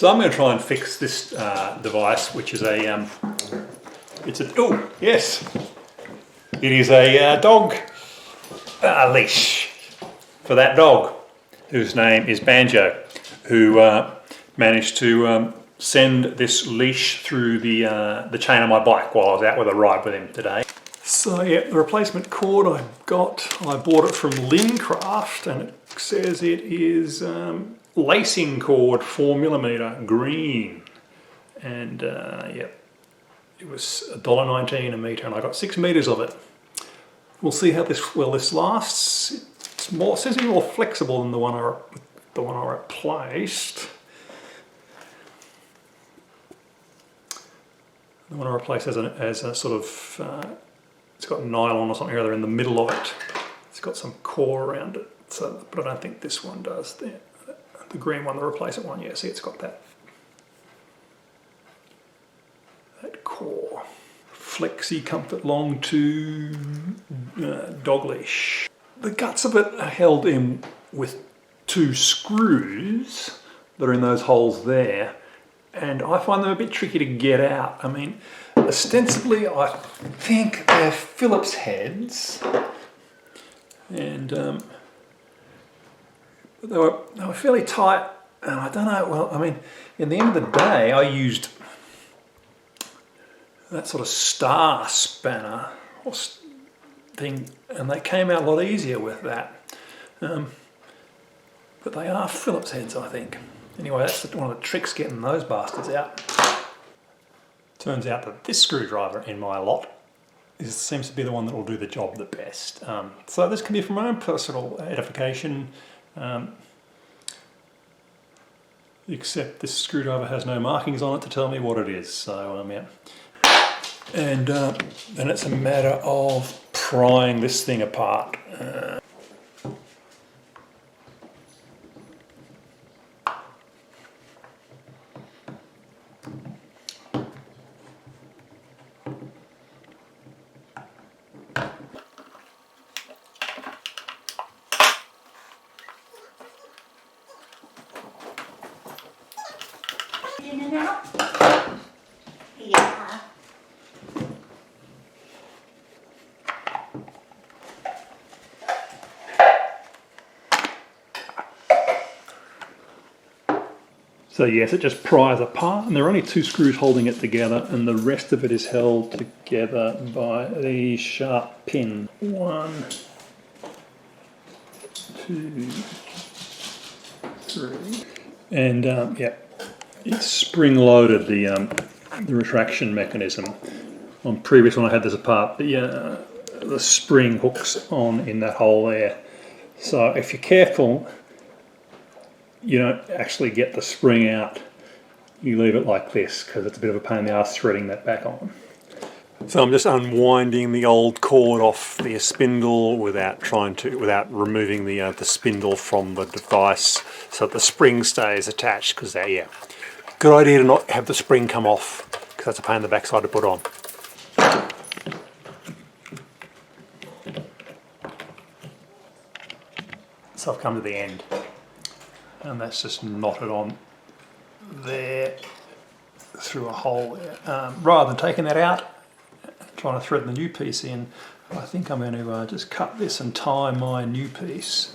So I'm going to try and fix this device, which is a, oh yes, it is a dog leash for that dog, whose name is Banjo, who managed to send this leash through the chain of my bike while I was out with a ride with him today. So yeah, the replacement cord I bought it from Lincraft, and it says it is lacing cord 4mm green, and yeah, it was $1.19 a metre, and I got 6 meters of it. We'll see how this lasts. It seems to be more flexible than the one I replaced. The one I replaced has a sort of it's got nylon or something or other in the middle of it. It's got some core around it. So, but I don't think this one does. The green one, the replacement one, yeah, see, it's got that core. Flexi Comfort Long 2 dog leash. The guts of it are held in with 2 screws that are in those holes there, and I find them a bit tricky to get out. I mean, ostensibly I think they're Phillips heads, and they were fairly tight, and I don't know, well, I mean, in the end of the day I used that sort of star spanner or thing, and they came out a lot easier with that. But they are Phillips heads, I think. Anyway, that's one of the tricks, getting those bastards out. Turns out that this screwdriver in my lot seems to be the one that will do the job the best. So this can be for my own personal edification, except this screwdriver has no markings on it to tell me what it is. So yeah. And then it's a matter of prying this thing apart. In and out? Yeah. So yes, it just pries apart, and there are only 2 screws holding it together, and the rest of it is held together by the sharp pin. 1, 2, 3, and yeah, it's spring-loaded, the retraction mechanism. On previous one I had this apart, the spring hooks on in that hole there. So if you're careful, you don't actually get the spring out. You leave it like this, because it's a bit of a pain in the ass threading that back on. So I'm just unwinding the old cord off the spindle without removing the spindle from the device, so that the spring stays attached. Because yeah, good idea to not have the spring come off, because that's a pain in the backside to put on. So I've come to the end, and that's just knotted on there through a hole there. Rather than taking that out, trying to thread the new piece in, I think I'm going to just cut this and tie my new piece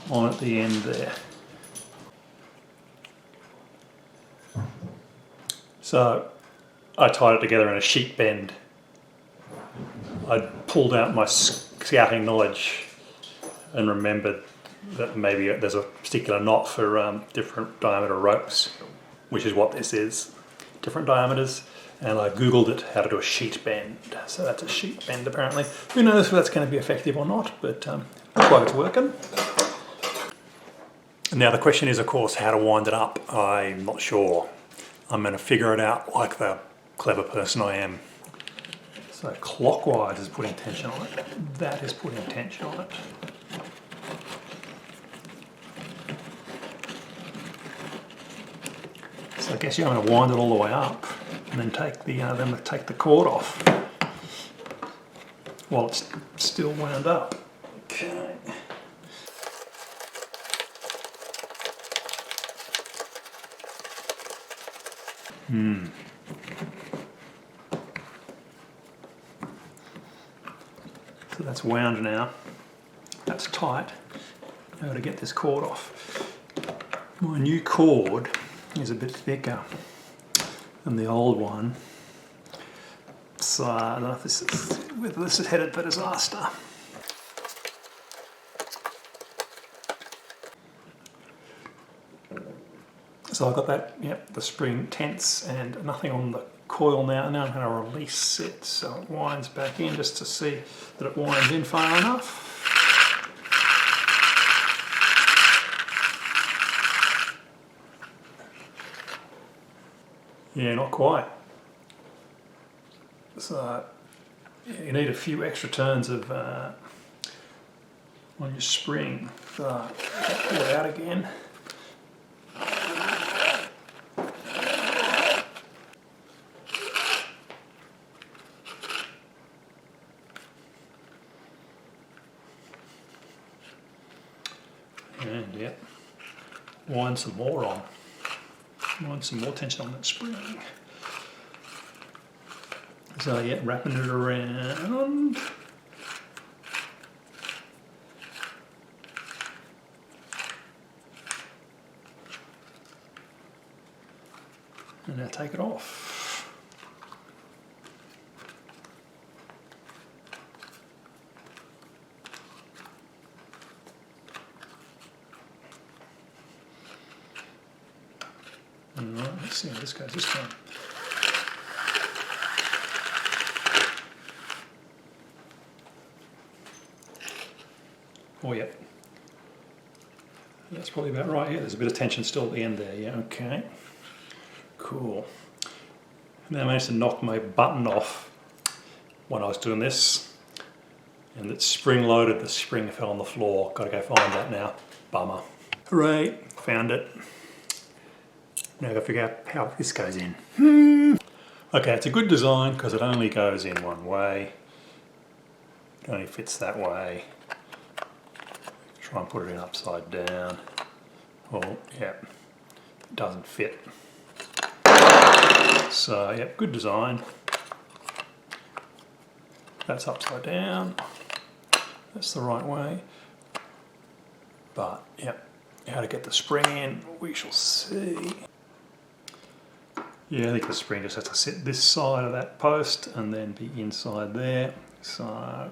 on at the end there. So I tied it together in a sheet bend. I pulled out my scouting knowledge and remembered that maybe there's a particular knot for different diameter ropes, which is what this is, different diameters, and I googled it, how to do a sheet bend. So that's a sheet bend apparently. Who knows if that's going to be effective or not, but looks like it's working. Now the question is, of course, how to wind it up. I'm not sure. I'm going to figure it out like the clever person I am. So clockwise is putting tension on it. That is putting tension on it. So I guess you're going to wind it all the way up, and then take the cord off while it's still wound up. Okay. So that's wound now. That's tight. Now to get this cord off. My new cord is a bit thicker than the old one. So I don't know if whether this is headed for disaster. So I've got that, yep, the spring tense and nothing on the coil now. Now I'm going to release it so it winds back in just to see that it winds in far enough. Yeah, not quite. So yeah, you need a few extra turns of on your spring. So pull it out again. And yeah, wind some more on. Wind some more tension on that spring. So yeah, wrapping it around. And now take it off. Alright, let's see how this goes this time. Oh yeah. That's probably about right. Yeah, there's a bit of tension still at the end there. Yeah, okay. Cool. Now I managed to knock my button off when I was doing this. And it's spring loaded, the spring fell on the floor. Gotta go find that now. Bummer. Hooray, found it. Now I've got to figure out how this goes in. Okay, it's a good design because it only goes in one way. It only fits that way. Try and put it in upside down. Oh, yeah, it doesn't fit. So, yeah, good design. That's upside down. That's the right way. But, yeah, how to get the spring in, we shall see. Yeah, I think the spring just has to sit this side of that post and then be inside there. So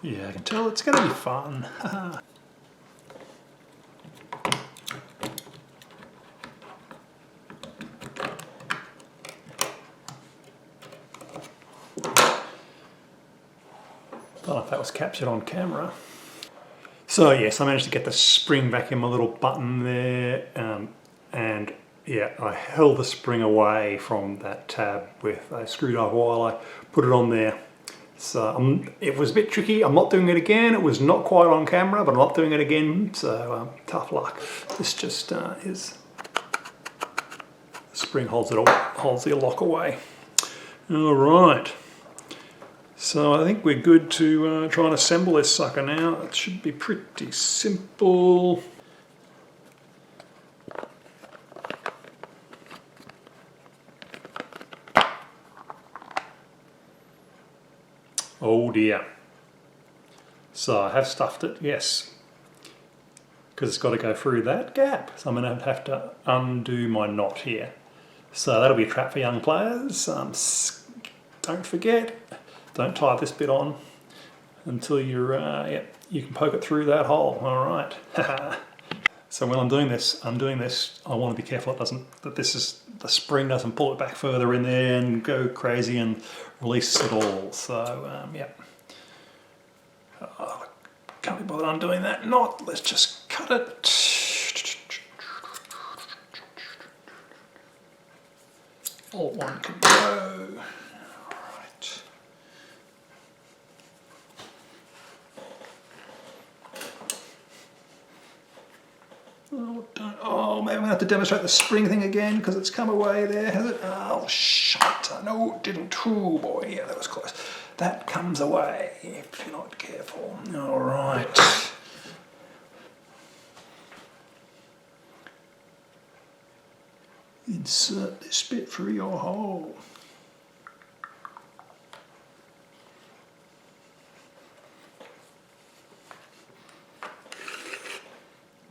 yeah, I can tell it's going to be fun. I don't know if that was captured on camera. So yes, I managed to get the spring back in my little button there, and yeah, I held the spring away from that tab with a screwdriver while I put it on there. So it was a bit tricky. I'm not doing it again. It was not quite on camera, but I'm not doing it again, so tough luck. This just is, the spring holds the lock away. All right. So I think we're good to try and assemble this sucker now. It should be pretty simple. Oh dear. So I have stuffed it, yes. Because it's got to go through that gap. So I'm going to have to undo my knot here. So that'll be a trap for young players. Don't forget. Don't tie this bit on until you're, yeah, you can poke it through that hole. All right. So when I'm doing this, I want to be careful the spring doesn't pull it back further in there and go crazy and release it all. So yeah. Can't be bothered undoing that knot. Let's just cut it. All one can go. Oh, maybe I'm going to have to demonstrate the spring thing again because it's come away there, has it? Oh, shit. No, it didn't. Oh, boy. Yeah, that was close. that comes away if you're not careful. All right. Insert this bit through your hole.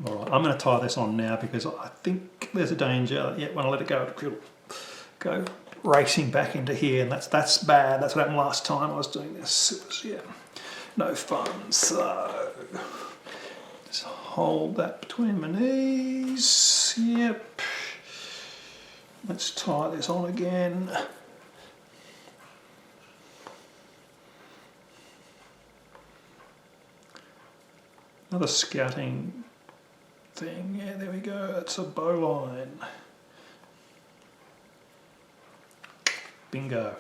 All right, I'm going to tie this on now because I think there's a danger. Yeah, when I let it go, it'll go racing back into here, and that's bad. That's what happened last time I was doing this. It was, yeah, no fun. So just hold that between my knees. Yep. Let's tie this on again. Another scouting thing. Yeah, there we go. It's a bowline. Bingo.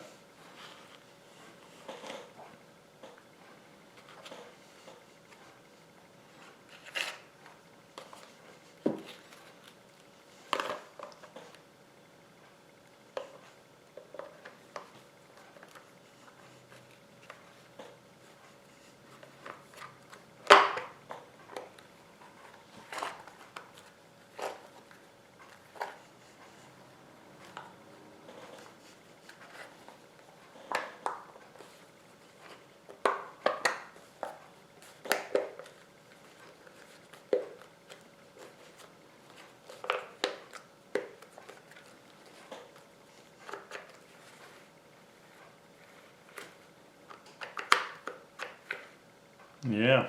Yeah.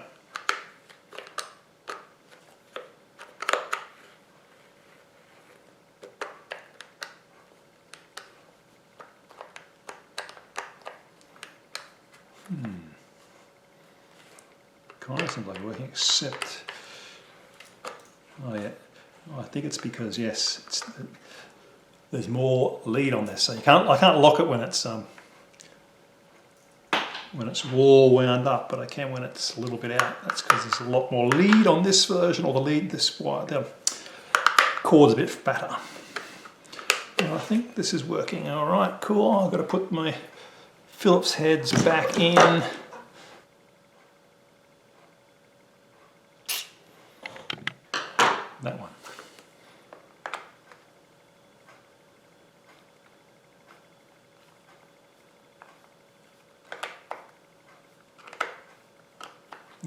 Kind of seems like working, except, oh yeah, I think it's because yes, there's more lead on this, so I can't lock it when it's all wound up, but I can when it's a little bit out. That's because there's a lot more lead on this version, or the cord's a bit fatter. And I think this is working all right. Cool. I've got to put my Phillips heads back in. That one.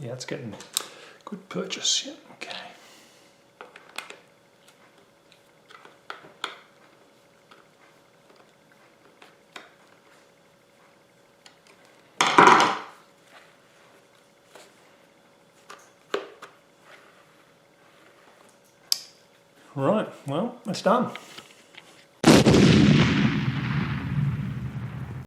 Yeah, it's getting good purchase. Yeah, okay. Right, well, it's done.